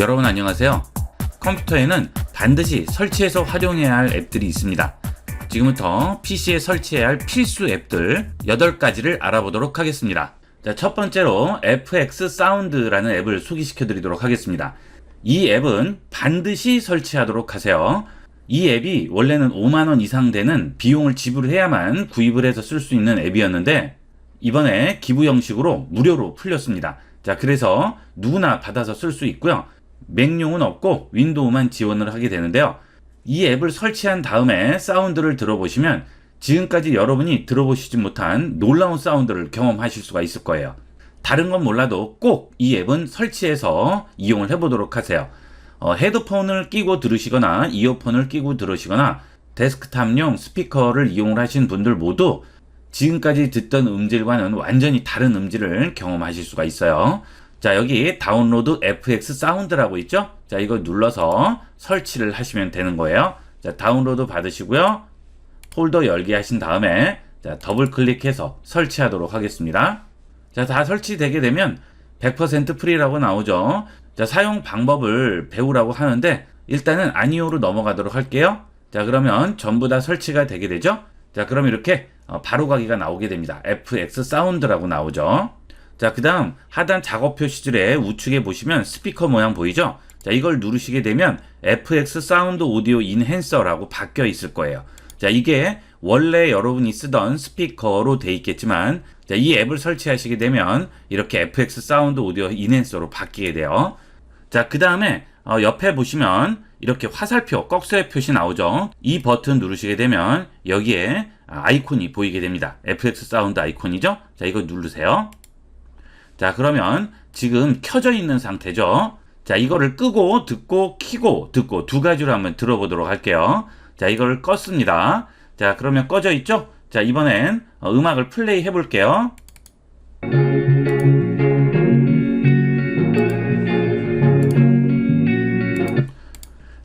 여러분 안녕하세요. 컴퓨터에는 반드시 설치해서 활용해야 할 앱들이 있습니다. 지금부터 PC에 설치해야 할 필수 앱들 8가지를 알아보도록 하겠습니다. 자, 첫 번째로 FX 사운드라는 앱을 소개시켜 드리도록 하겠습니다. 이 앱은 반드시 설치하도록 하세요. 이 앱이 원래는 5만원 이상 되는 비용을 지불해야만 구입을 해서 쓸 수 있는 앱이었는데 이번에 기부 형식으로 무료로 풀렸습니다. 자, 그래서 누구나 받아서 쓸 수 있고요. 맥용은 없고 윈도우만 지원을 하게 되는데요. 이 앱을 설치한 다음에 사운드를 들어보시면 지금까지 여러분이 들어보시지 못한 놀라운 사운드를 경험하실 수가 있을 거예요. 다른 건 몰라도 꼭 이 앱은 설치해서 이용을 해보도록 하세요. 헤드폰을 끼고 들으시거나 이어폰을 끼고 들으시거나 데스크탑용 스피커를 이용을 하신 분들 모두 지금까지 듣던 음질과는 완전히 다른 음질을 경험하실 수가 있어요. 자, 여기 다운로드 FX 사운드라고 있죠? 자, 이거 눌러서 설치를 하시면 되는 거예요. 자, 다운로드 받으시고요. 폴더 열기 하신 다음에 자, 더블 클릭해서 설치하도록 하겠습니다. 자, 다 설치되게 되면 100% 프리라고 나오죠. 자, 사용 방법을 배우라고 하는데 일단은 아니오로 넘어가도록 할게요. 자, 그러면 전부 다 설치가 되게 되죠. 자, 그럼 이렇게 바로 가기가 나오게 됩니다. FX 사운드라고 나오죠. 자, 그 다음 하단 작업 표시줄에 우측에 보시면 스피커 모양 보이죠? 자, 이걸 누르시게 되면 FX 사운드 오디오 인핸서라고 바뀌어 있을 거예요. 자, 이게 원래 여러분이 쓰던 스피커로 돼 있겠지만 자, 이 앱을 설치하시게 되면 이렇게 FX 사운드 오디오 인핸서로 바뀌게 돼요. 자, 그 다음에 옆에 보시면 이렇게 화살표, 꺽쇠 표시 나오죠? 이 버튼 누르시게 되면 여기에 아이콘이 보이게 됩니다. FX 사운드 아이콘이죠? 자, 이거 누르세요. 자, 그러면 지금 켜져 있는 상태죠? 자, 이거를 끄고 듣고 켜고 듣고 두 가지로 한번 들어보도록 할게요. 자, 이걸 껐습니다. 자, 그러면 꺼져 있죠? 자, 이번엔 음악을 플레이 해볼게요.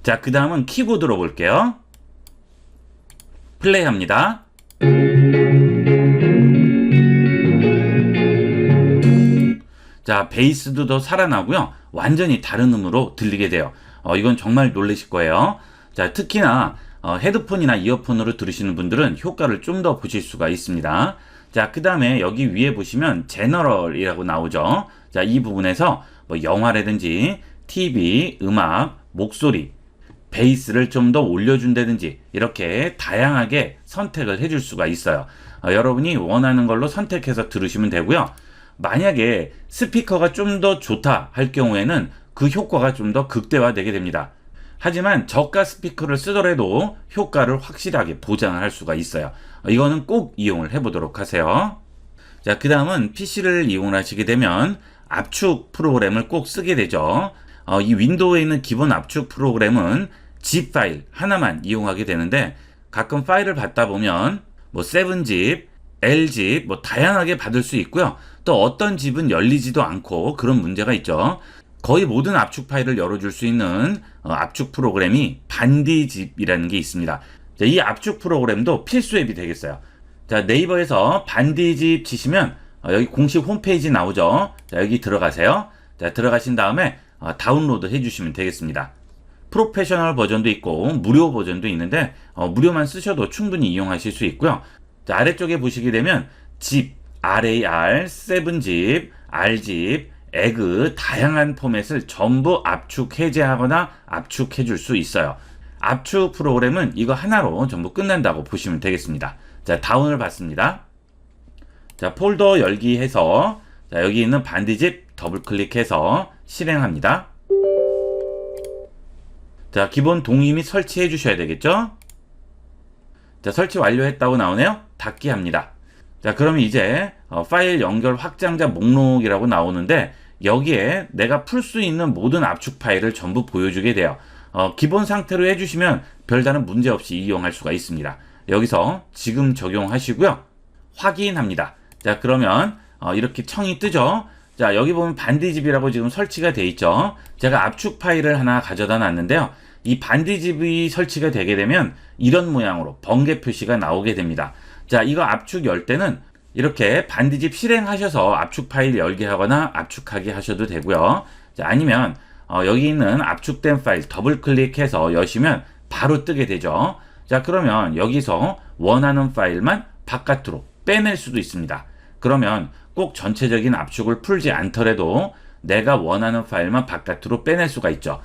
자, 그 다음은 켜고 들어볼게요. 플레이 합니다. 자, 베이스도 더 살아나고요. 완전히 다른 음으로 들리게 돼요. 이건 정말 놀라실 거예요. 자, 특히나 헤드폰이나 이어폰으로 들으시는 분들은 효과를 좀 더 보실 수가 있습니다. 자, 그 다음에 여기 위에 보시면 제너럴이라고 나오죠. 자, 이 부분에서 뭐 영화라든지 TV, 음악, 목소리, 베이스를 좀 더 올려준다든지 이렇게 다양하게 선택을 해줄 수가 있어요. 여러분이 원하는 걸로 선택해서 들으시면 되고요. 만약에 스피커가 좀 더 좋다 할 경우에는 그 효과가 좀 더 극대화되게 됩니다. 하지만 저가 스피커를 쓰더라도 효과를 확실하게 보장을 할 수가 있어요. 이거는 꼭 이용을 해보도록 하세요. 자, 그 다음은 PC를 이용하시게 되면 압축 프로그램을 꼭 쓰게 되죠. 이 윈도우에 있는 기본 압축 프로그램은 zip 파일 하나만 이용하게 되는데 가끔 파일을 받다 보면 뭐 7zip, Lzip 뭐 다양하게 받을 수 있고요. 또 어떤 집은 열리지도 않고 그런 문제가 있죠. 거의 모든 압축 파일을 열어줄 수 있는 압축 프로그램이 반디집이라는 게 있습니다. 자, 이 압축 프로그램도 필수 앱이 되겠어요. 자, 네이버에서 반디집 치시면 여기 공식 홈페이지 나오죠. 자, 여기 들어가세요. 자, 들어가신 다음에 다운로드 해주시면 되겠습니다. 프로페셔널 버전도 있고 무료 버전도 있는데 무료만 쓰셔도 충분히 이용하실 수 있고요. 자, 아래쪽에 보시게 되면 zip, RAR, 7zip, Rzip, 에그 다양한 포맷을 전부 압축 해제하거나 압축해 줄 수 있어요. 압축 프로그램은 이거 하나로 전부 끝난다고 보시면 되겠습니다. 자, 다운을 받습니다. 자, 폴더 열기 해서 자, 여기 있는 반디집 더블 클릭해서 실행합니다. 자, 기본 동의 및 설치해 주셔야 되겠죠? 자, 설치 완료했다고 나오네요. 닫기 합니다. 자, 그러면 이제 파일 연결 확장자 목록이라고 나오는데 여기에 내가 풀 수 있는 모든 압축 파일을 전부 보여주게 돼요. 기본 상태로 해주시면 별다른 문제 없이 이용할 수가 있습니다. 여기서 지금 적용하시고요. 확인합니다. 자, 그러면 이렇게 청이 뜨죠. 자, 여기 보면 반디집이라고 지금 설치가 돼 있죠. 제가 압축 파일을 하나 가져다 놨는데요. 이 반디집이 설치가 되게 되면 이런 모양으로 번개 표시가 나오게 됩니다. 자, 이거 압축 열 때는 이렇게 반디집 실행하셔서 압축 파일 열게 하거나 압축하게 하셔도 되고요. 자, 아니면 여기 있는 압축된 파일 더블 클릭해서 여시면 바로 뜨게 되죠. 자, 그러면 여기서 원하는 파일만 바깥으로 빼낼 수도 있습니다. 그러면 꼭 전체적인 압축을 풀지 않더라도 내가 원하는 파일만 바깥으로 빼낼 수가 있죠.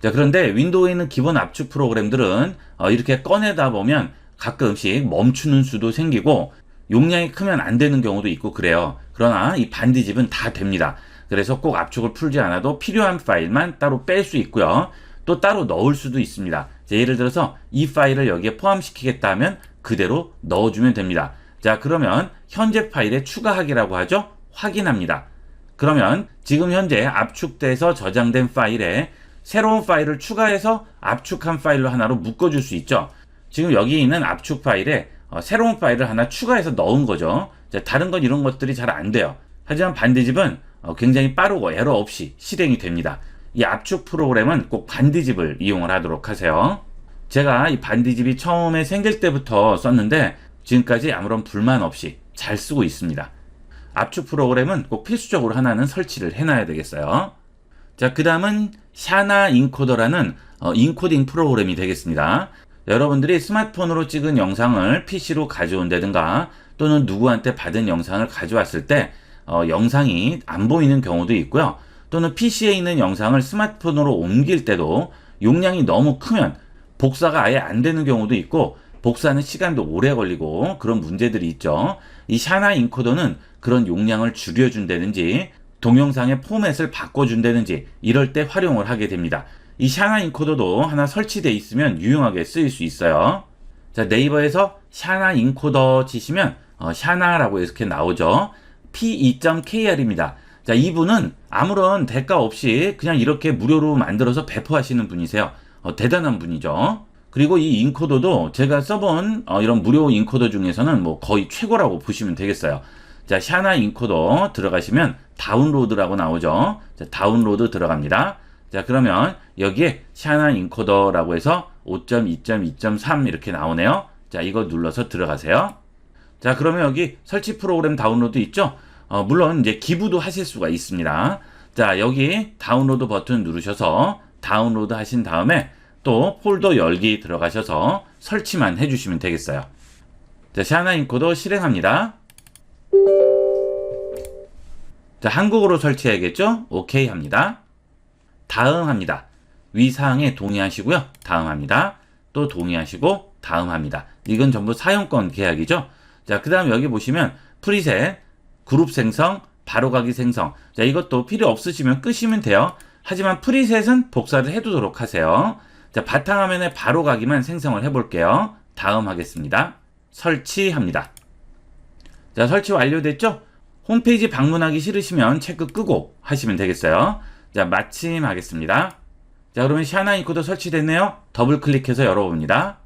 자, 그런데 윈도우에 있는 기본 압축 프로그램들은 이렇게 꺼내다 보면 가끔씩 멈추는 수도 생기고 용량이 크면 안 되는 경우도 있고 그래요. 그러나 이 반디집은 다 됩니다. 그래서 꼭 압축을 풀지 않아도 필요한 파일만 따로 뺄 수 있고요. 또 따로 넣을 수도 있습니다. 자, 예를 들어서 이 파일을 여기에 포함시키겠다 하면 그대로 넣어주면 됩니다. 자, 그러면 현재 파일에 추가하기라고 하죠. 확인합니다. 그러면 지금 현재 압축돼서 저장된 파일에 새로운 파일을 추가해서 압축한 파일로 하나로 묶어줄 수 있죠. 지금 여기 있는 압축 파일에 새로운 파일을 하나 추가해서 넣은 거죠. 자, 다른 건 이런 것들이 잘 안 돼요. 하지만 반디집은 굉장히 빠르고 에러 없이 실행이 됩니다. 이 압축 프로그램은 꼭 반디집을 이용을 하도록 하세요. 제가 이 반디집이 처음에 생길 때부터 썼는데 지금까지 아무런 불만 없이 잘 쓰고 있습니다. 압축 프로그램은 꼭 필수적으로 하나는 설치를 해놔야 되겠어요. 자, 그 다음은 샤나 인코더라는 인코딩 프로그램이 되겠습니다. 여러분들이 스마트폰으로 찍은 영상을 PC로 가져온다든가 또는 누구한테 받은 영상을 가져왔을 때 영상이 안 보이는 경우도 있고요. 또는 PC에 있는 영상을 스마트폰으로 옮길 때도 용량이 너무 크면 복사가 아예 안 되는 경우도 있고 복사하는 시간도 오래 걸리고 그런 문제들이 있죠. 이 샤나 인코더는 그런 용량을 줄여준다든지 동영상의 포맷을 바꿔준다든지 이럴 때 활용을 하게 됩니다. 이 샤나 인코더도 하나 설치되어 있으면 유용하게 쓰일 수 있어요. 자, 네이버에서 샤나 인코더 치시면 샤나라고 이렇게 나오죠. P2.kr입니다. 자, 이분은 아무런 대가 없이 그냥 이렇게 무료로 만들어서 배포하시는 분이세요. 대단한 분이죠. 그리고 이 인코더도 제가 써본 이런 무료 인코더 중에서는 뭐 거의 최고라고 보시면 되겠어요. 자, 샤나 인코더 들어가시면 다운로드라고 나오죠. 자, 다운로드 들어갑니다. 자, 그러면 여기에 샤나 인코더라고 해서 5.2.2.3 이렇게 나오네요. 자, 이거 눌러서 들어가세요. 자, 그러면 여기 설치 프로그램 다운로드 있죠? 물론 이제 기부도 하실 수가 있습니다. 자, 여기 다운로드 버튼 누르셔서 다운로드 하신 다음에 또 폴더 열기 들어가셔서 설치만 해주시면 되겠어요. 자, 샤나 인코더 실행합니다. 자, 한국어로 설치해야겠죠? 오케이 합니다. 다음 합니다. 위 사항에 동의하시고요. 다음 합니다. 또 동의하시고 다음 합니다. 이건 전부 사용권 계약이죠. 자, 그 다음 여기 보시면 프리셋, 그룹 생성, 바로가기 생성. 자, 이것도 필요 없으시면 끄시면 돼요. 하지만 프리셋은 복사를 해두도록 하세요. 자, 바탕화면에 바로가기만 생성을 해볼게요. 다음 하겠습니다. 설치합니다. 자, 설치 완료됐죠? 홈페이지 방문하기 싫으시면 체크 끄고 하시면 되겠어요. 자, 마침 하겠습니다. 자, 그러면 샤나 인코더 설치됐네요. 더블 클릭해서 열어봅니다.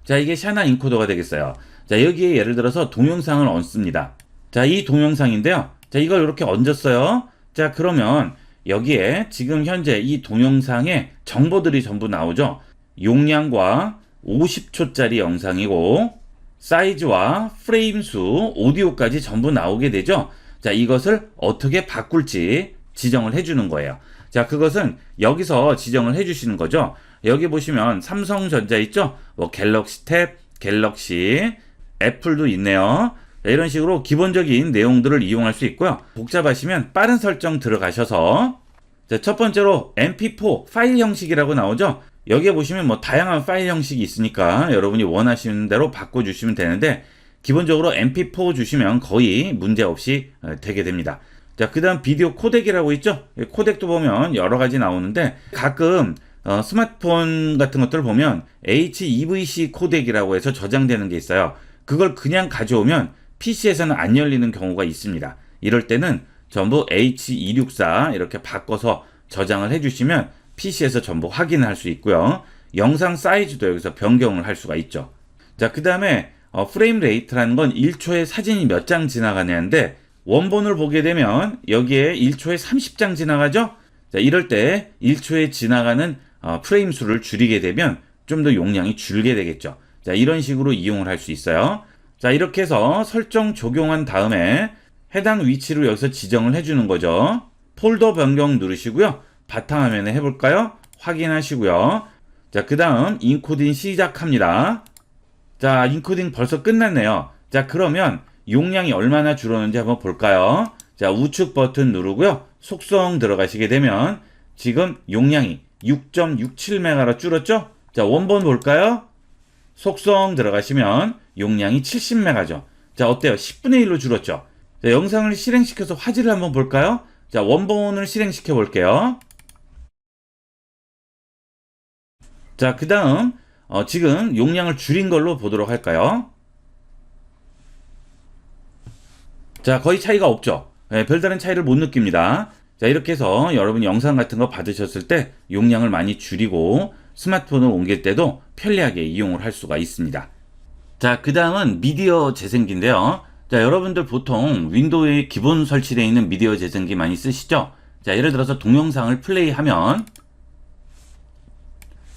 자, 이게 샤나 인코더가 되겠어요. 자, 여기에 예를 들어서 동영상을 얹습니다. 자, 이 동영상인데요. 자, 이걸 이렇게 얹었어요. 자, 그러면 여기에 지금 현재 이 동영상에 정보들이 전부 나오죠. 용량과 50초짜리 영상이고 사이즈와 프레임 수, 오디오까지 전부 나오게 되죠. 자, 이것을 어떻게 바꿀지 지정을 해주는 거예요. 자, 그것은 여기서 지정을 해주시는 거죠. 여기 보시면 삼성전자 있죠? 뭐 갤럭시 탭, 갤럭시, 애플도 있네요. 자, 이런 식으로 기본적인 내용들을 이용할 수 있고요. 복잡하시면 빠른 설정 들어가셔서 자, 첫 번째로 mp4 파일 형식이라고 나오죠. 여기에 보시면 뭐 다양한 파일 형식이 있으니까 여러분이 원하시는 대로 바꿔주시면 되는데 기본적으로 mp4 주시면 거의 문제없이 되게 됩니다. 자, 그 다음 비디오 코덱이라고 있죠. 코덱도 보면 여러 가지 나오는데 가끔 스마트폰 같은 것들을 보면 HEVC 코덱이라고 해서 저장되는 게 있어요. 그걸 그냥 가져오면 PC에서는 안 열리는 경우가 있습니다. 이럴 때는 전부 H264 이렇게 바꿔서 저장을 해주시면 PC에서 전부 확인할 수 있고요. 영상 사이즈도 여기서 변경을 할 수가 있죠. 자, 그 다음에 프레임 레이트라는 건 1초에 사진이 몇 장 지나가냐인데 원본을 보게 되면 여기에 1초에 30장 지나가죠. 자, 이럴 때 1초에 지나가는 프레임 수를 줄이게 되면 좀 더 용량이 줄게 되겠죠. 자, 이런 식으로 이용을 할 수 있어요. 자, 이렇게 해서 설정 적용한 다음에 해당 위치로 여기서 지정을 해주는 거죠. 폴더 변경 누르시고요. 바탕화면에 해볼까요? 확인하시고요. 자, 그 다음 인코딩 시작합니다. 자, 인코딩 벌써 끝났네요. 자, 그러면 용량이 얼마나 줄었는지 한번 볼까요? 자, 우측 버튼 누르고요. 속성 들어가시게 되면 지금 용량이 6.67메가로 줄었죠? 자, 원본 볼까요? 속성 들어가시면 용량이 70메가죠. 자, 어때요? 10분의 1로 줄었죠? 자, 영상을 실행시켜서 화질을 한번 볼까요? 자, 원본을 실행시켜 볼게요. 자, 그 다음 지금 용량을 줄인 걸로 보도록 할까요? 자, 거의 차이가 없죠? 네, 별다른 차이를 못 느낍니다. 자, 이렇게 해서 여러분 영상 같은 거 받으셨을 때 용량을 많이 줄이고 스마트폰을 옮길 때도 편리하게 이용을 할 수가 있습니다. 자, 그 다음은 미디어 재생기인데요. 자, 여러분들 보통 윈도우에 기본 설치되어 있는 미디어 재생기 많이 쓰시죠? 자, 예를 들어서 동영상을 플레이하면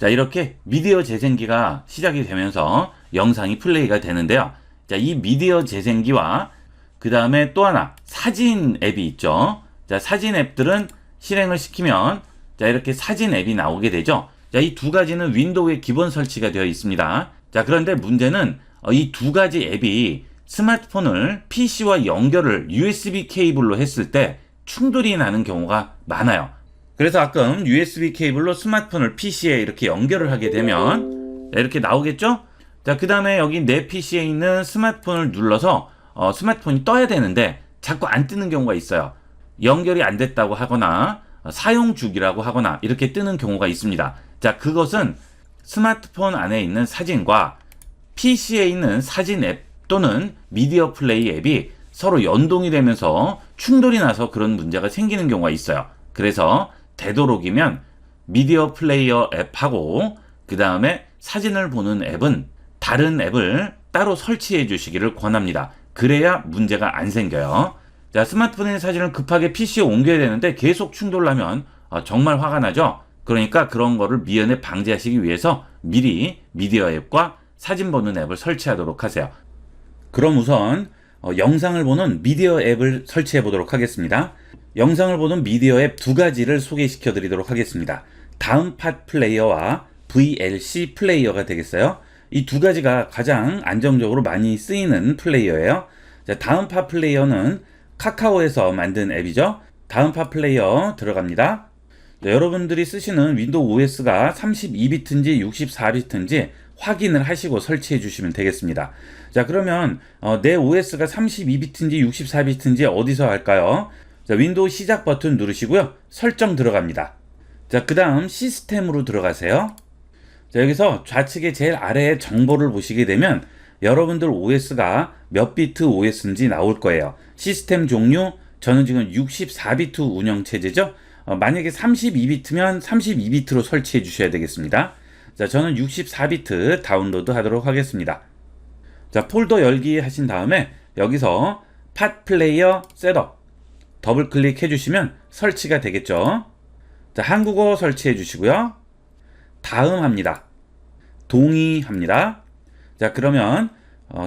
자, 이렇게 미디어 재생기가 시작이 되면서 영상이 플레이가 되는데요. 자, 이 미디어 재생기와 그 다음에 또 하나 사진 앱이 있죠. 자, 사진 앱들은 실행을 시키면 자, 이렇게 사진 앱이 나오게 되죠. 자, 이 두 가지는 윈도우에 기본 설치가 되어 있습니다. 자, 그런데 문제는 이 두 가지 앱이 스마트폰을 PC와 연결을 USB 케이블로 했을 때 충돌이 나는 경우가 많아요. 그래서 가끔 USB 케이블로 스마트폰을 PC에 이렇게 연결을 하게 되면 이렇게 나오겠죠? 자, 그 다음에 여기 내 PC에 있는 스마트폰을 눌러서 스마트폰이 떠야 되는데 자꾸 안 뜨는 경우가 있어요. 연결이 안 됐다고 하거나 사용 중이라고 하거나 이렇게 뜨는 경우가 있습니다. 자, 그것은 스마트폰 안에 있는 사진과 PC에 있는 사진 앱 또는 미디어 플레이 앱이 서로 연동이 되면서 충돌이 나서 그런 문제가 생기는 경우가 있어요. 그래서 되도록이면 미디어 플레이어 앱하고 그 다음에 사진을 보는 앱은 다른 앱을 따로 설치해 주시기를 권합니다. 그래야 문제가 안 생겨요. 자, 스마트폰의 사진을 급하게 PC에 옮겨야 되는데 계속 충돌나면 정말 화가 나죠? 그러니까 그런 거를 미연에 방지하시기 위해서 미리 미디어 앱과 사진 보는 앱을 설치하도록 하세요. 그럼 우선 영상을 보는 미디어 앱을 설치해 보도록 하겠습니다. 영상을 보는 미디어 앱 두 가지를 소개시켜 드리도록 하겠습니다. 다음팟 플레이어와 VLC 플레이어가 되겠어요. 이 두 가지가 가장 안정적으로 많이 쓰이는 플레이어예요. 자, 다음팟 플레이어는 카카오에서 만든 앱이죠. 다음팟 플레이어 들어갑니다. 자, 여러분들이 쓰시는 윈도우 OS가 32비트인지 64비트인지 확인을 하시고 설치해 주시면 되겠습니다. 자, 그러면 내 OS가 32비트인지 64비트인지 어디서 할까요? 자, 윈도우 시작 버튼 누르시고요. 설정 들어갑니다. 자, 그 다음 시스템으로 들어가세요. 자, 여기서 좌측에 제일 아래에 정보를 보시게 되면 여러분들 OS가 몇 비트 OS인지 나올 거예요. 시스템 종류, 저는 지금 64비트 운영체제죠. 만약에 32비트면 32비트로 설치해 주셔야 되겠습니다. 자, 저는 64비트 다운로드 하도록 하겠습니다. 자, 폴더 열기 하신 다음에 여기서 팟 플레이어 셋업 더블 클릭해 주시면 설치가 되겠죠. 자, 한국어 설치해 주시고요. 다음 합니다. 동의합니다. 자, 그러면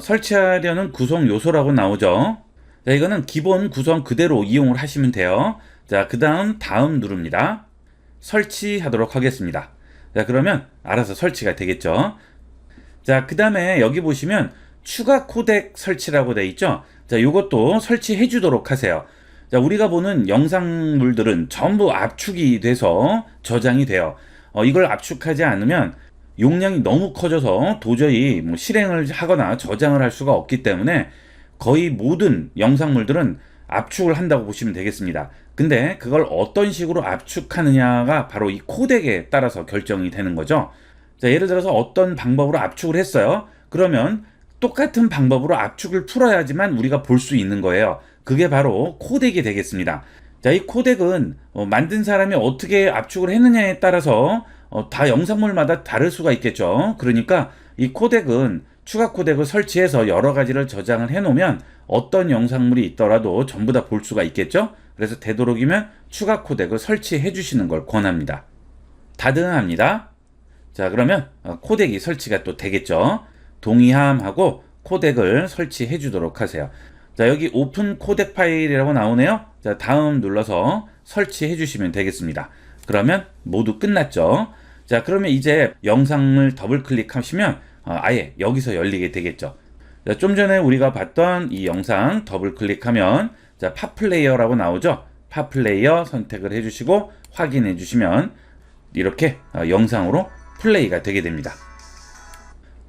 설치하려는 구성 요소라고 나오죠. 자, 이거는 기본 구성 그대로 이용을 하시면 돼요. 자, 그 다음 누릅니다. 설치하도록 하겠습니다. 자, 그러면 알아서 설치가 되겠죠. 자, 그 다음에 여기 보시면 추가 코덱 설치라고 되어 있죠. 자, 요것도 설치해 주도록 하세요. 자, 우리가 보는 영상물들은 전부 압축이 돼서 저장이 돼요. 이걸 압축하지 않으면 용량이 너무 커져서 도저히 실행을 하거나 저장을 할 수가 없기 때문에 거의 모든 영상물들은 압축을 한다고 보시면 되겠습니다. 근데 그걸 어떤 식으로 압축하느냐가 바로 이 코덱에 따라서 결정이 되는 거죠. 자, 예를 들어서 어떤 방법으로 압축을 했어요. 그러면 똑같은 방법으로 압축을 풀어야지만 우리가 볼 수 있는 거예요. 그게 바로 코덱이 되겠습니다. 자, 이 코덱은 만든 사람이 어떻게 압축을 했느냐에 따라서 다 영상물마다 다를 수가 있겠죠. 그러니까 이 코덱은 추가 코덱을 설치해서 여러 가지를 저장을 해 놓으면 어떤 영상물이 있더라도 전부 다 볼 수가 있겠죠. 그래서 되도록이면 추가 코덱을 설치해 주시는 걸 권합니다. 다등합니다. 자, 그러면 코덱이 설치가 또 되겠죠. 동의함하고 코덱을 설치해 주도록 하세요. 자, 여기 오픈 코덱 파일이라고 나오네요. 자, 다음 눌러서 설치해 주시면 되겠습니다. 그러면 모두 끝났죠. 자, 그러면 이제 영상을 더블 클릭하시면 아예 여기서 열리게 되겠죠. 자, 좀 전에 우리가 봤던 이 영상 더블 클릭하면 자, 팟플레이어라고 나오죠. 팟플레이어 선택을 해주시고 확인해 주시면 이렇게 영상으로 플레이가 되게 됩니다.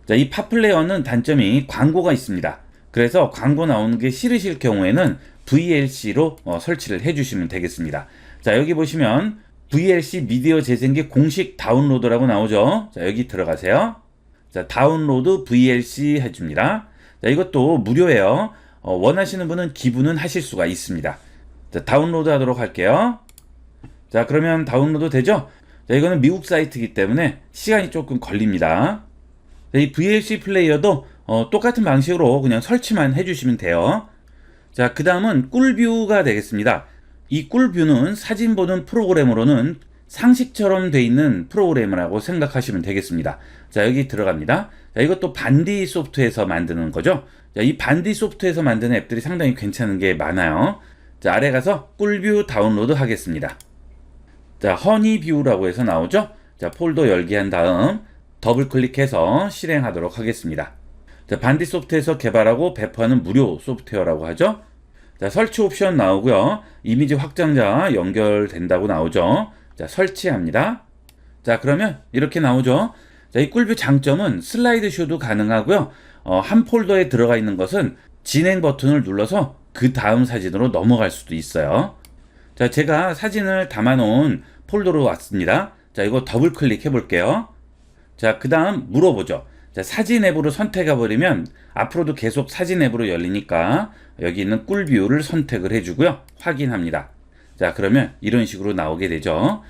자, 이 팟플레이어는 단점이 광고가 있습니다. 그래서 광고 나오는 게 싫으실 경우에는 VLC로 설치를 해주시면 되겠습니다. 자, 여기 보시면 VLC 미디어 재생기 공식 다운로드라고 나오죠. 자, 여기 들어가세요. 자, 다운로드 VLC 해줍니다. 자, 이것도 무료예요. 원하시는 분은 기부는 하실 수가 있습니다. 자, 다운로드 하도록 할게요. 자, 그러면 다운로드 되죠? 자, 이거는 미국 사이트이기 때문에 시간이 조금 걸립니다. 자, 이 VLC 플레이어도 똑같은 방식으로 그냥 설치만 해주시면 돼요. 자, 그 다음은 꿀뷰가 되겠습니다. 이 꿀뷰는 사진 보는 프로그램으로는 상식처럼 돼 있는 프로그램이라고 생각하시면 되겠습니다. 자, 여기 들어갑니다. 자, 이것도 반디 소프트에서 만드는 거죠. 자, 이 반디 소프트에서 만드는 앱들이 상당히 괜찮은 게 많아요. 자, 아래 가서 꿀뷰 다운로드 하겠습니다. 자, 허니뷰라고 해서 나오죠. 자, 폴더 열기 한 다음 더블 클릭해서 실행하도록 하겠습니다. 자, 반디 소프트에서 개발하고 배포하는 무료 소프트웨어라고 하죠. 자, 설치 옵션 나오고요. 이미지 확장자 연결된다고 나오죠. 자, 설치합니다. 자, 그러면 이렇게 나오죠. 자, 이 꿀뷰 장점은 슬라이드 쇼도 가능하고요. 한 폴더에 들어가 있는 것은 진행 버튼을 눌러서 그 다음 사진으로 넘어갈 수도 있어요. 자, 제가 사진을 담아 놓은 폴더로 왔습니다. 자, 이거 더블 클릭해 볼게요. 자, 그 다음 물어보죠. 자, 사진 앱으로 선택해 버리면 앞으로도 계속 사진 앱으로 열리니까 여기 있는 꿀뷰를 선택을 해주고요. 확인합니다. 자, 그러면 이런 식으로 나오게 되죠.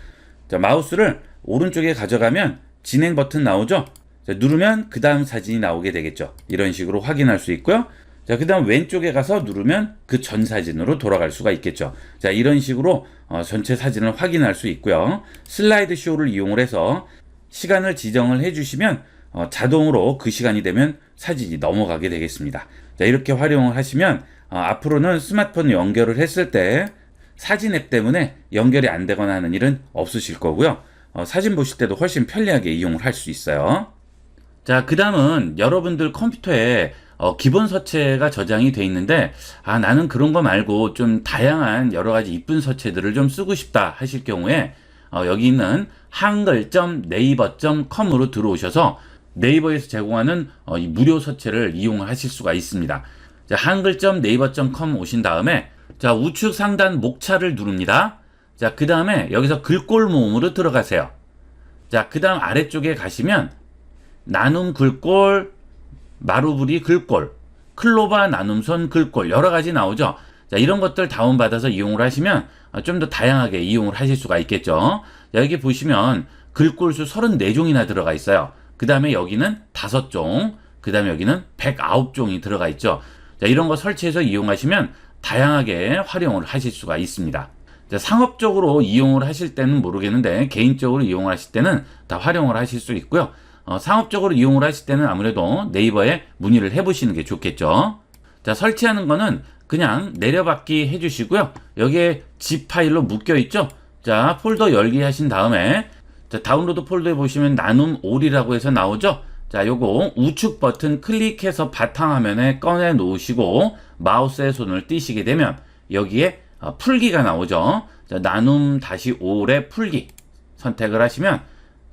자, 마우스를 오른쪽에 가져가면 진행 버튼 나오죠. 자, 누르면 그 다음 사진이 나오게 되겠죠. 이런 식으로 확인할 수 있고요. 자, 그 다음 왼쪽에 가서 누르면 그 전 사진으로 돌아갈 수가 있겠죠. 자, 이런 식으로 전체 사진을 확인할 수 있고요. 슬라이드 쇼를 이용을 해서 시간을 지정을 해주시면 자동으로 그 시간이 되면 사진이 넘어가게 되겠습니다. 자, 이렇게 활용을 하시면 앞으로는 스마트폰 연결을 했을 때 사진 앱 때문에 연결이 안 되거나 하는 일은 없으실 거고요. 사진 보실 때도 훨씬 편리하게 이용을 할 수 있어요. 자, 그 다음은 여러분들 컴퓨터에 기본 서체가 저장이 돼 있는데 나는 그런 거 말고 좀 다양한 여러 가지 이쁜 서체들을 좀 쓰고 싶다 하실 경우에 여기 있는 한글.naver.com으로 들어오셔서 네이버에서 제공하는 이 무료 서체를 이용하실 수가 있습니다. 자, 한글.naver.com 오신 다음에 자, 우측 상단 목차를 누릅니다. 자, 그 다음에 여기서 글꼴 모음으로 들어가세요. 자, 그 다음 아래쪽에 가시면 나눔 글꼴, 마루부리 글꼴, 클로바 나눔선 글꼴 여러 가지 나오죠. 자, 이런 것들 다운받아서 이용을 하시면 좀 더 다양하게 이용을 하실 수가 있겠죠. 자, 여기 보시면 글꼴수 34종이나 들어가 있어요. 그 다음에 여기는 5종, 그 다음에 여기는 109종이 들어가 있죠. 자, 이런 거 설치해서 이용하시면 다양하게 활용을 하실 수가 있습니다. 자, 상업적으로 이용을 하실 때는 모르겠는데 개인적으로 이용을 하실 때는 다 활용을 하실 수 있고요. 상업적으로 이용을 하실 때는 아무래도 네이버에 문의를 해보시는 게 좋겠죠. 자, 설치하는 거는 그냥 내려받기 해주시고요. 여기에 zip 파일로 묶여 있죠. 자, 폴더 열기 하신 다음에 자, 다운로드 폴더에 보시면 나눔 올이라고 해서 나오죠. 자, 요거 우측 버튼 클릭해서 바탕화면에 꺼내 놓으시고 마우스의 손을 띄시게 되면 여기에 풀기가 나오죠. 자, 나눔 -올의 풀기 선택을 하시면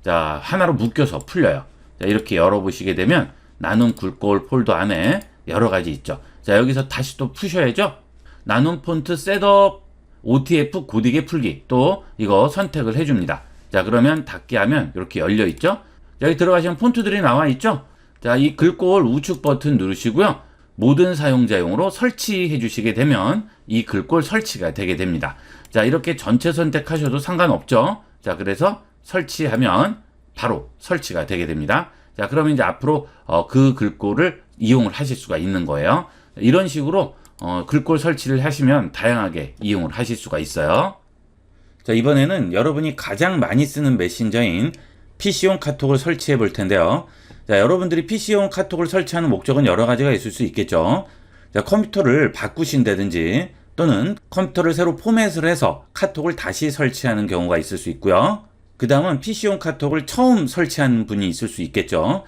자, 하나로 묶여서 풀려요. 자, 이렇게 열어보시게 되면 나눔 글꼴 폴더 안에 여러 가지 있죠. 자, 여기서 다시 또 푸셔야죠. 나눔 폰트 셋업 OTF 고딕의 풀기 또 이거 선택을 해줍니다. 자, 그러면 닫기 하면 이렇게 열려 있죠. 여기 들어가시면 폰트들이 나와 있죠. 자, 이 글꼴 우측 버튼 누르시고요. 모든 사용자용으로 설치해 주시게 되면 이 글꼴 설치가 되게 됩니다. 자, 이렇게 전체 선택하셔도 상관없죠. 자, 그래서 설치하면 바로 설치가 되게 됩니다. 자, 그러면 이제 앞으로 그 글꼴을 이용을 하실 수가 있는 거예요. 이런 식으로 글꼴 설치를 하시면 다양하게 이용을 하실 수가 있어요. 자, 이번에는 여러분이 가장 많이 쓰는 메신저인 PC용 카톡을 설치해 볼 텐데요. 자, 여러분들이 PC용 카톡을 설치하는 목적은 여러 가지가 있을 수 있겠죠. 자, 컴퓨터를 바꾸신다든지 또는 컴퓨터를 새로 포맷을 해서 카톡을 다시 설치하는 경우가 있을 수 있고요. 그 다음은 PC용 카톡을 처음 설치한 분이 있을 수 있겠죠.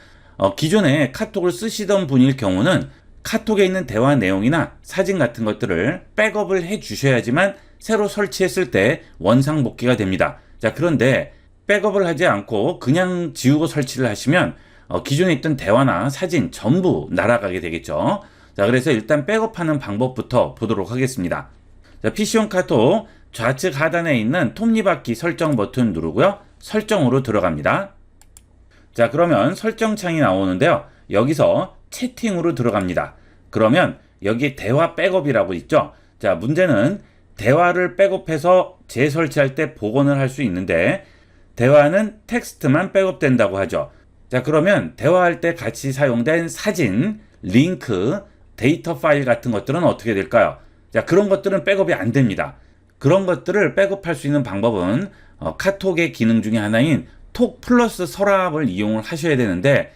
기존에 카톡을 쓰시던 분일 경우는 카톡에 있는 대화 내용이나 사진 같은 것들을 백업을 해 주셔야지만 새로 설치했을 때 원상복귀가 됩니다. 자, 그런데 백업을 하지 않고 그냥 지우고 설치를 하시면 기존에 있던 대화나 사진 전부 날아가게 되겠죠. 자, 그래서 일단 백업하는 방법부터 보도록 하겠습니다. 자, PC용 카톡 좌측 하단에 있는 톱니바퀴 설정 버튼 누르고요. 설정으로 들어갑니다. 자, 그러면 설정 창이 나오는데요. 여기서 채팅으로 들어갑니다. 그러면 여기 대화 백업이라고 있죠. 자, 문제는 대화를 백업해서 재설치할 때 복원을 할 수 있는데 대화는 텍스트만 백업된다고 하죠. 자, 그러면 대화할 때 같이 사용된 사진, 링크, 데이터 파일 같은 것들은 어떻게 될까요? 자, 그런 것들은 백업이 안 됩니다. 그런 것들을 백업할 수 있는 방법은 카톡의 기능 중에 하나인 톡 플러스 서랍을 이용을 하셔야 되는데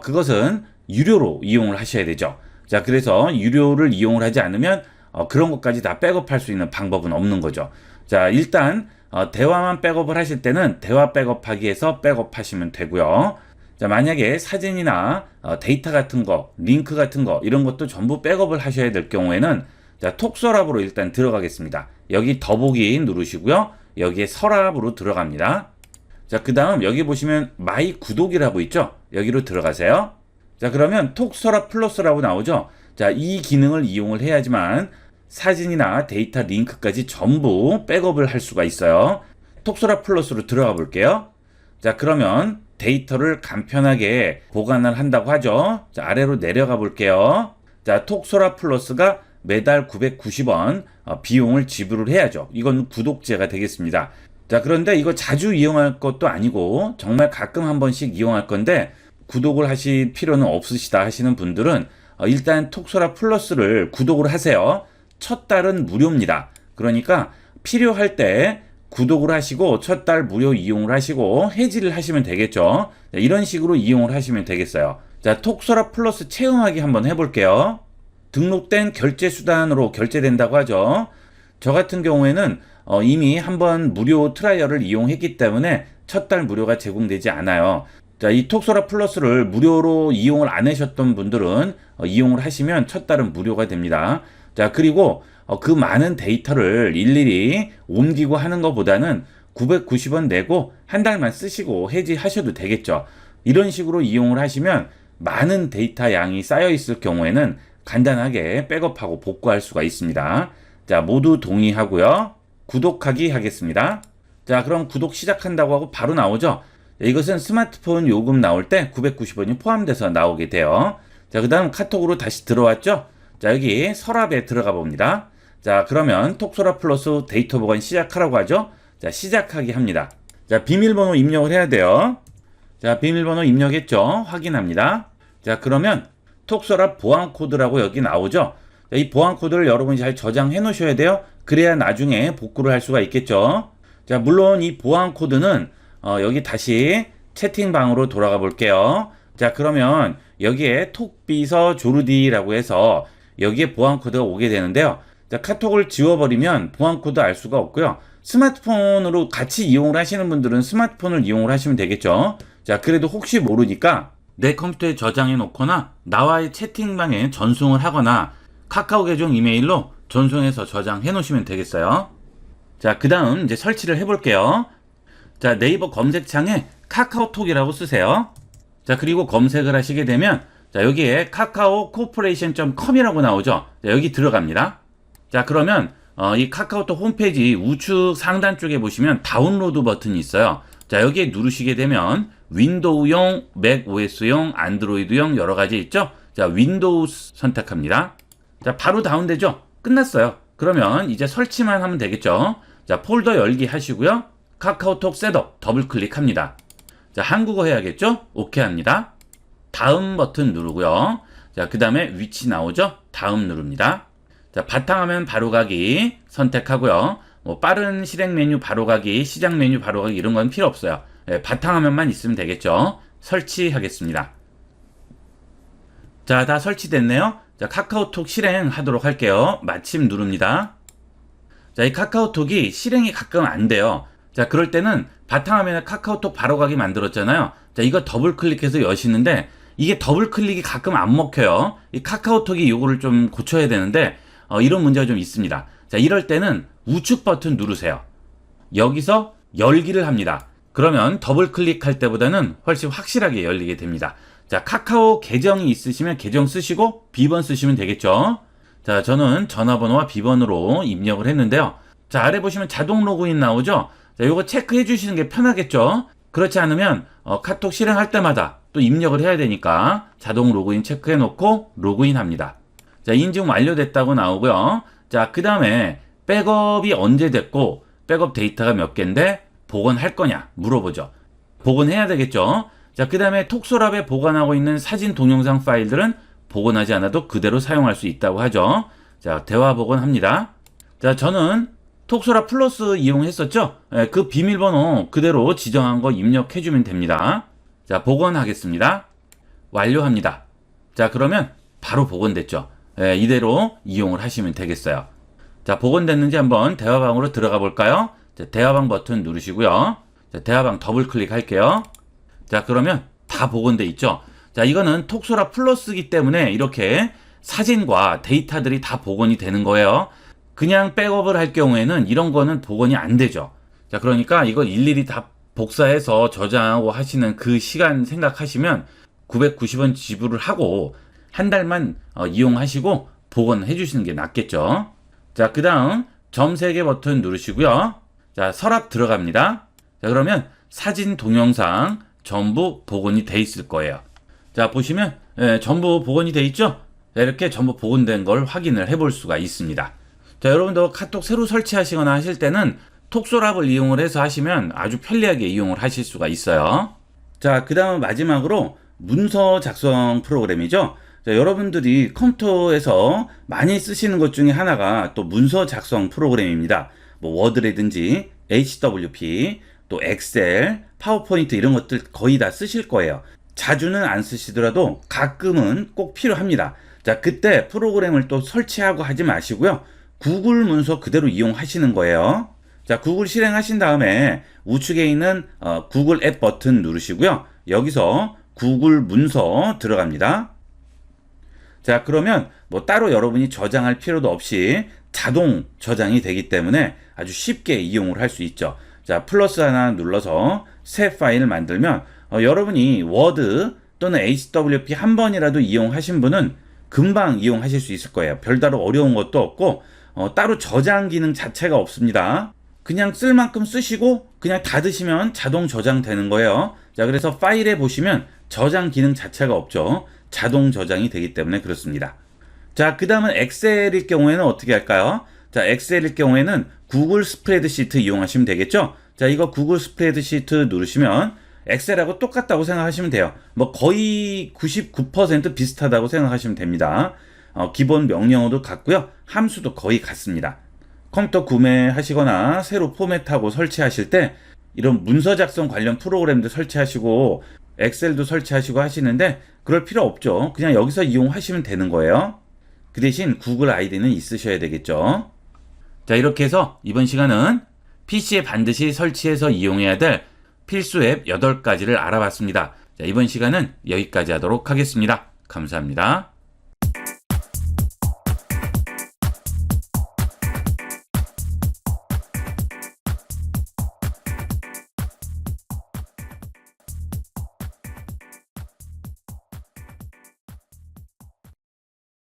그것은 유료로 이용을 하셔야 되죠. 자, 그래서 유료를 이용을 하지 않으면 그런 것까지 다 백업할 수 있는 방법은 없는 거죠. 자, 일단 대화만 백업을 하실 때는 대화 백업하기에서 백업하시면 되고요. 자, 만약에 사진이나 데이터 같은 거, 링크 같은 거 이런 것도 전부 백업을 하셔야 될 경우에는 자, 톡 서랍으로 일단 들어가겠습니다. 여기 더보기 누르시고요. 여기에 서랍으로 들어갑니다. 자, 그 다음 여기 보시면 마이 구독이라고 있죠. 여기로 들어가세요. 자, 그러면 톡 서랍 플러스라고 나오죠. 자, 이 기능을 이용을 해야지만 사진이나 데이터 링크까지 전부 백업을 할 수가 있어요. 톡 서랍 플러스로 들어가 볼게요. 자, 그러면 데이터를 간편하게 보관을 한다고 하죠. 자, 아래로 내려가 볼게요. 자, 톡 서랍 플러스가 매달 990원 비용을 지불을 해야죠. 이건 구독제가 되겠습니다. 자, 그런데 이거 자주 이용할 것도 아니고 정말 가끔 한 번씩 이용할 건데 구독을 하실 필요는 없으시다 하시는 분들은 일단 톡서랍 플러스를 구독을 하세요. 첫 달은 무료입니다. 그러니까 필요할 때 구독을 하시고 첫 달 무료 이용을 하시고 해지를 하시면 되겠죠. 자, 이런 식으로 이용을 하시면 되겠어요. 자, 톡서랍 플러스 체험하기 한번 해볼게요. 등록된 결제 수단으로 결제된다고 하죠. 저 같은 경우에는 이미 한번 무료 트라이얼을 이용했기 때문에 첫 달 무료가 제공되지 않아요. 자, 이 톡서랍 플러스를 무료로 이용을 안 하셨던 분들은 이용을 하시면 첫 달은 무료가 됩니다. 자, 그리고 그 많은 데이터를 일일이 옮기고 하는 것보다는 990원 내고 한 달만 쓰시고 해지하셔도 되겠죠. 이런 식으로 이용을 하시면 많은 데이터 양이 쌓여 있을 경우에는 간단하게 백업하고 복구할 수가 있습니다. 자, 모두 동의하고요. 구독하기 하겠습니다. 자, 그럼 구독 시작한다고 하고 바로 나오죠. 이것은 스마트폰 요금 나올 때 990원이 포함돼서 나오게 돼요. 자, 그 다음 카톡으로 다시 들어왔죠. 자, 여기 서랍에 들어가 봅니다. 자, 그러면 톡서랍 플러스 데이터 보관 시작하라고 하죠. 자, 시작하기 합니다. 자, 비밀번호 입력을 해야 돼요. 자, 비밀번호 입력했죠. 확인합니다. 자, 그러면 톡서랍 보안 코드라고 여기 나오죠. 자, 이 보안 코드를 여러분이 잘 저장해 놓으셔야 돼요. 그래야 나중에 복구를 할 수가 있겠죠. 자, 물론 이 보안 코드는 여기 다시 채팅방으로 돌아가 볼게요. 자, 그러면 여기에 톡비서 조르디라고 해서 여기에 보안 코드가 오게 되는데요. 자, 카톡을 지워버리면 보안 코드 알 수가 없고요. 스마트폰으로 같이 이용을 하시는 분들은 스마트폰을 이용을 하시면 되겠죠. 자, 그래도 혹시 모르니까 내 컴퓨터에 저장해 놓거나 나와의 채팅방에 전송을 하거나 카카오 계정 이메일로 전송해서 저장해 놓으시면 되겠어요. 자, 그 다음 이제 설치를 해 볼게요. 자, 네이버 검색창에 카카오톡이라고 쓰세요. 자, 그리고 검색을 하시게 되면 자, 여기에 카카오 코퍼레이션.com이라고 나오죠. 자, 여기 들어갑니다. 자, 그러면 이 카카오톡 홈페이지 우측 상단 쪽에 보시면 다운로드 버튼이 있어요. 자, 여기에 누르시게 되면 윈도우용, 맥 OS용, 안드로이드용 여러 가지 있죠. 자, 윈도우 선택합니다. 자, 바로 다운되죠. 끝났어요. 그러면 이제 설치만 하면 되겠죠. 자, 폴더 열기 하시고요. 카카오톡 셋업 더블 클릭합니다. 자, 한국어 해야겠죠? 오케이 합니다. 다음 버튼 누르고요. 자, 그 다음에 위치 나오죠? 다음 누릅니다. 자, 바탕화면 바로가기 선택하고요. 뭐 빠른 실행 메뉴 바로가기, 시작 메뉴 바로가기 이런 건 필요 없어요. 예, 바탕화면만 있으면 되겠죠. 설치하겠습니다. 자, 다 설치됐네요. 자, 카카오톡 실행하도록 할게요. 마침 누릅니다. 자, 이 카카오톡이 실행이 가끔 안 돼요. 자, 그럴 때는 바탕화면에 카카오톡 바로 가기 만들었잖아요. 자, 이거 더블 클릭해서 여시는데 이게 더블 클릭이 가끔 안 먹혀요. 이 카카오톡이 요거를 좀 고쳐야 되는데 이런 문제가 좀 있습니다. 자, 이럴 때는 우측 버튼 누르세요. 여기서 열기를 합니다. 그러면 더블 클릭할 때보다는 훨씬 확실하게 열리게 됩니다. 자, 카카오 계정이 있으시면 계정 쓰시고 비번 쓰시면 되겠죠. 자, 저는 전화번호와 비번으로 입력을 했는데요. 자, 아래 보시면 자동 로그인 나오죠. 자, 요거 체크해 주시는 게 편하겠죠. 그렇지 않으면 카톡 실행할 때마다 또 입력을 해야 되니까 자동 로그인 체크해 놓고 로그인 합니다. 자, 인증 완료됐다고 나오고요. 자, 그 다음에 백업이 언제 됐고 백업 데이터가 몇 개인데 복원할 거냐 물어보죠. 복원해야 되겠죠. 자, 그 다음에 톡소랍에 보관하고 있는 사진 동영상 파일들은 복원하지 않아도 그대로 사용할 수 있다고 하죠. 자, 대화 복원합니다. 자, 저는 톡소랍 플러스 이용했었죠. 그 비밀번호 그대로 지정한 거 입력해주면 됩니다. 자, 복원하겠습니다. 완료합니다. 자, 그러면 바로 복원됐죠. 이대로 이용을 하시면 되겠어요. 자, 복원됐는지 한번 대화방으로 들어가 볼까요? 자, 대화방 버튼 누르시고요. 자, 대화방 더블 클릭할게요. 자, 그러면 다 복원돼 있죠. 자, 이거는 톡소랍 플러스이기 때문에 이렇게 사진과 데이터들이 다 복원이 되는 거예요. 그냥 백업을 할 경우에는 이런 거는 복원이 안 되죠. 자, 그러니까 이걸 일일이 다 복사해서 저장하고 하시는 그 시간 생각하시면 990원 지불을 하고 한 달만 이용하시고 복원해 주시는 게 낫겠죠. 자, 그 다음 점 3개 버튼 누르시고요. 자, 서랍 들어갑니다. 자, 그러면 사진, 동영상 전부 복원이 돼 있을 거예요. 자, 보시면 전부 복원이 돼 있죠. 자, 이렇게 전부 복원된 걸 확인을 해볼 수가 있습니다. 자, 여러분도 카톡 새로 설치하시거나 하실 때는 톡소랍을 이용을 해서 하시면 아주 편리하게 이용을 하실 수가 있어요. 자, 그 다음 마지막으로 문서 작성 프로그램이죠. 자, 여러분들이 컴퓨터에서 많이 쓰시는 것 중에 하나가 또 문서 작성 프로그램입니다. 뭐 워드라든지 HWP, 또 엑셀, 파워포인트 이런 것들 거의 다 쓰실 거예요. 자주는 안 쓰시더라도 가끔은 꼭 필요합니다. 자, 그때 프로그램을 또 설치하고 하지 마시고요. 구글 문서 그대로 이용하시는 거예요. 자, 구글 실행하신 다음에 우측에 있는 구글 앱 버튼 누르시고요. 여기서 구글 문서 들어갑니다. 자, 그러면 뭐 따로 여러분이 저장할 필요도 없이 자동 저장이 되기 때문에 아주 쉽게 이용을 할 수 있죠. 자, 플러스 하나 눌러서 새 파일을 만들면 여러분이 워드 또는 HWP 한 번이라도 이용하신 분은 금방 이용하실 수 있을 거예요. 별다른 어려운 것도 없고 따로 저장 기능 자체가 없습니다. 그냥 쓸 만큼 쓰시고 그냥 닫으시면 자동 저장되는 거예요. 자, 그래서 파일에 보시면 저장 기능 자체가 없죠. 자동 저장이 되기 때문에 그렇습니다. 자, 그 다음은 엑셀일 경우에는 어떻게 할까요? 자, 엑셀일 경우에는 구글 스프레드시트 이용하시면 되겠죠? 자, 이거 구글 스프레드시트 누르시면 엑셀하고 똑같다고 생각하시면 돼요. 뭐 거의 99% 비슷하다고 생각하시면 됩니다. 기본 명령어도 같고요. 함수도 거의 같습니다. 컴퓨터 구매하시거나 새로 포맷하고 설치하실 때 이런 문서 작성 관련 프로그램도 설치하시고 엑셀도 설치하시고 하시는데 그럴 필요 없죠. 그냥 여기서 이용하시면 되는 거예요. 그 대신 구글 아이디는 있으셔야 되겠죠. 자, 이렇게 해서 이번 시간은 PC에 반드시 설치해서 이용해야 될 필수 앱 8가지를 알아봤습니다. 자, 이번 시간은 여기까지 하도록 하겠습니다. 감사합니다.